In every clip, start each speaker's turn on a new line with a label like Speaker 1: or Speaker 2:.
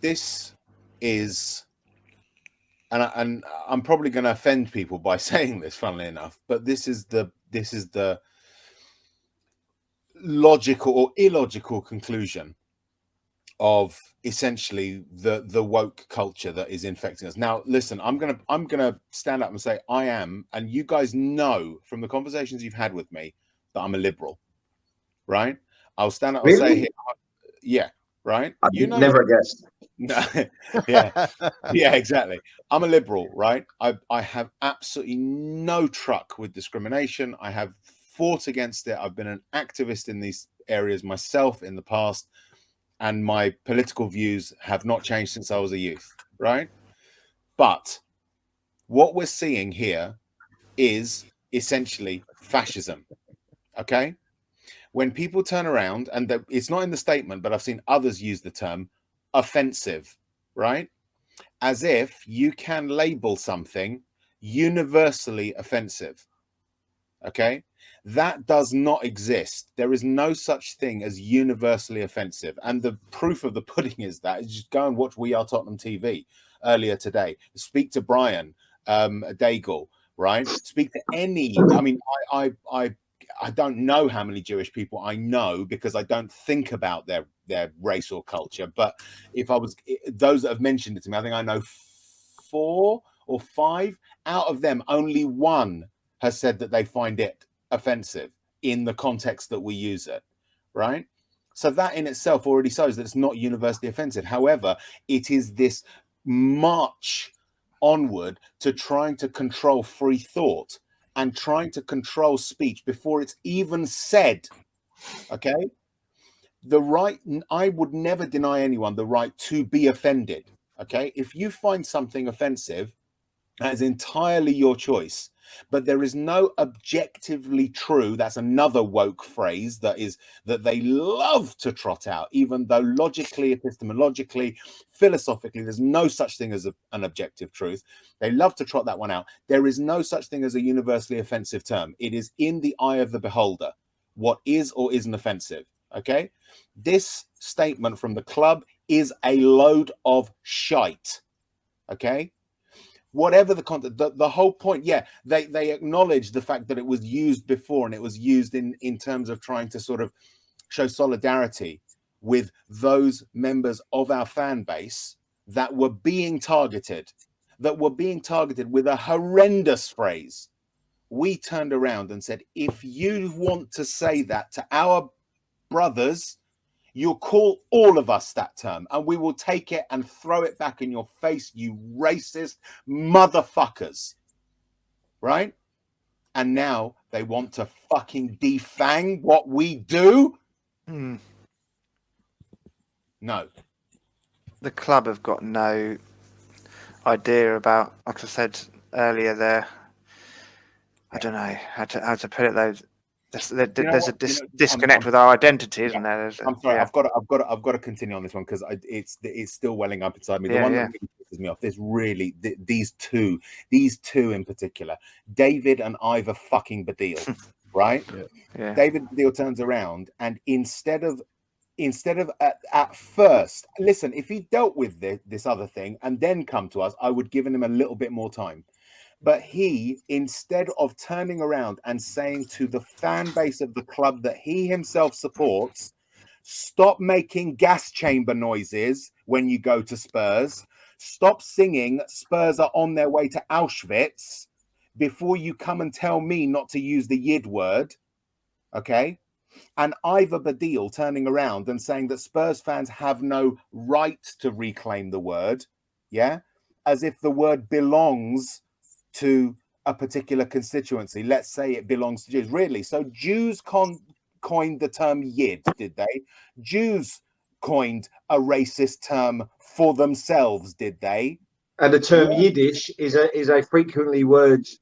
Speaker 1: this is, and I'm probably going to offend people by saying this, funnily enough, but this is the logical or illogical conclusion of essentially the woke culture that is infecting us. Now, listen, I'm gonna stand up and say I am, and you guys know from the conversations you've had with me that I'm a liberal, right? I'll stand up and say, here, yeah, right.
Speaker 2: You know, never guessed.
Speaker 1: No, yeah, yeah, exactly. I'm a liberal, right? I have absolutely no truck with discrimination. I have fought against it. I've been an activist in these areas myself in the past, and my political views have not changed since I was a youth, right? But what we're seeing here is essentially fascism, okay? When people turn around, and it's not in the statement, but I've seen others use the term offensive, right? As if you can label something universally offensive, okay? That does not exist. There is no such thing as universally offensive. And the proof of the pudding is just go and watch We Are Tottenham TV earlier today. Speak to Brian Daigle, right? Speak to any, I mean, I don't know how many Jewish people I know because I don't think about their race or culture. But if I was, those that have mentioned it to me, I think I know 4 or 5. Out of them, only one has said that they find it offensive in the context that we use it, right? So that in itself already shows that it's not universally offensive. However, it is this march onward to trying to control free thought and trying to control speech before it's even said, okay? The right, I would never deny anyone the right to be offended, okay? If you find something offensive, that is entirely your choice. But there is no objectively true, that's another woke phrase that they love to trot out, even though logically, epistemologically, philosophically, there's no such thing as an objective truth. They love to trot that one out. There is no such thing as a universally offensive term. It is in the eye of the beholder what is or isn't offensive, okay? This statement from the club is a load of shite, okay? Whatever the content, the whole point, yeah, they acknowledge the fact that it was used before, and it was used in terms of trying to sort of show solidarity with those members of our fan base that were being targeted with a horrendous phrase. We turned around and said, if you want to say that to our brothers, you'll call all of us that term, and we will take it and throw it back in your face, you racist motherfuckers. Right? And now they want to fucking defang what we do? No.
Speaker 3: The club have got no idea about, like I said earlier there, I don't know how to put it though. There's a disconnect with our identity, isn't there?
Speaker 1: I'm sorry, yeah. I've got to continue on this one because it's still welling up inside me. The one that really pisses me off is really these two in particular, David and Ivor fucking Baddiel, right?
Speaker 3: Yeah.
Speaker 1: David Baddiel turns around and instead of at first, listen, if he dealt with this other thing and then come to us, I would give him a little bit more time. But he, instead of turning around and saying to the fan base of the club that he himself supports, stop making gas chamber noises when you go to Spurs, stop singing Spurs are on their way to Auschwitz before you come and tell me not to use the Yid word, okay? And Ivor Baddiel turning around and saying that Spurs fans have no right to reclaim the word, yeah? As if the word belongs to a particular constituency. Let's say it belongs to Jews. Really? So Jews coined the term Yid, did they? Jews coined a racist term for themselves, did they?
Speaker 2: And the term Yiddish is a frequently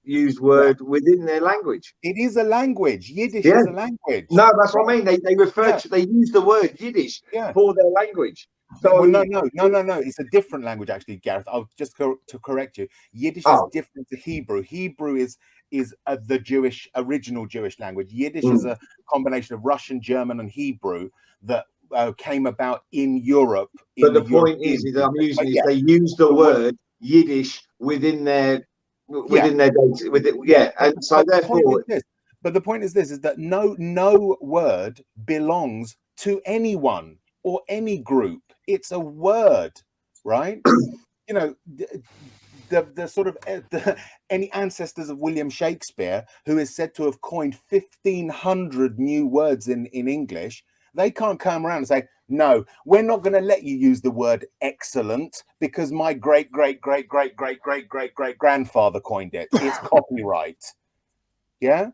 Speaker 2: used word within their language.
Speaker 1: It is a language. Yiddish is a language.
Speaker 2: No, that's what I mean. They refer to, they use the word Yiddish for their language. So
Speaker 1: well, no. It's a different language, actually, Gareth. I'll just to correct you. Yiddish is different to Hebrew. Hebrew is the original Jewish language. Yiddish is a combination of Russian, German, and Hebrew that came about in Europe.
Speaker 2: But the point is that I'm using is they use the word Yiddish within their data. And so therefore.
Speaker 1: But the point is this: is that no word belongs to anyone or any group. It's a word, right? You know, the sort of any ancestors of William Shakespeare, who is said to have coined 1,500 new words in English, they can't come around and say, no, we're not going to let you use the word excellent because my great grandfather coined it. It's copyright. Yeah,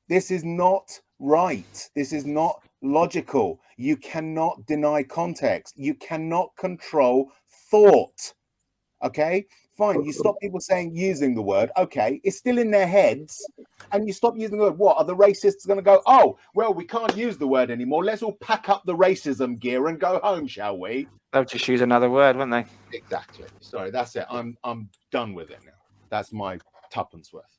Speaker 1: this is not right. This is not logical. You cannot deny context. You cannot control thought. Okay, fine. You stop people saying using the word. Okay, it's still in their heads, and you stop using the word. What are the racists going to go? Oh, well, we can't use the word anymore. Let's all pack up the racism gear and go home, shall we?
Speaker 3: They'll just use another word, won't they?
Speaker 1: Exactly. Sorry, that's it. I'm done with it now. That's my tuppence worth.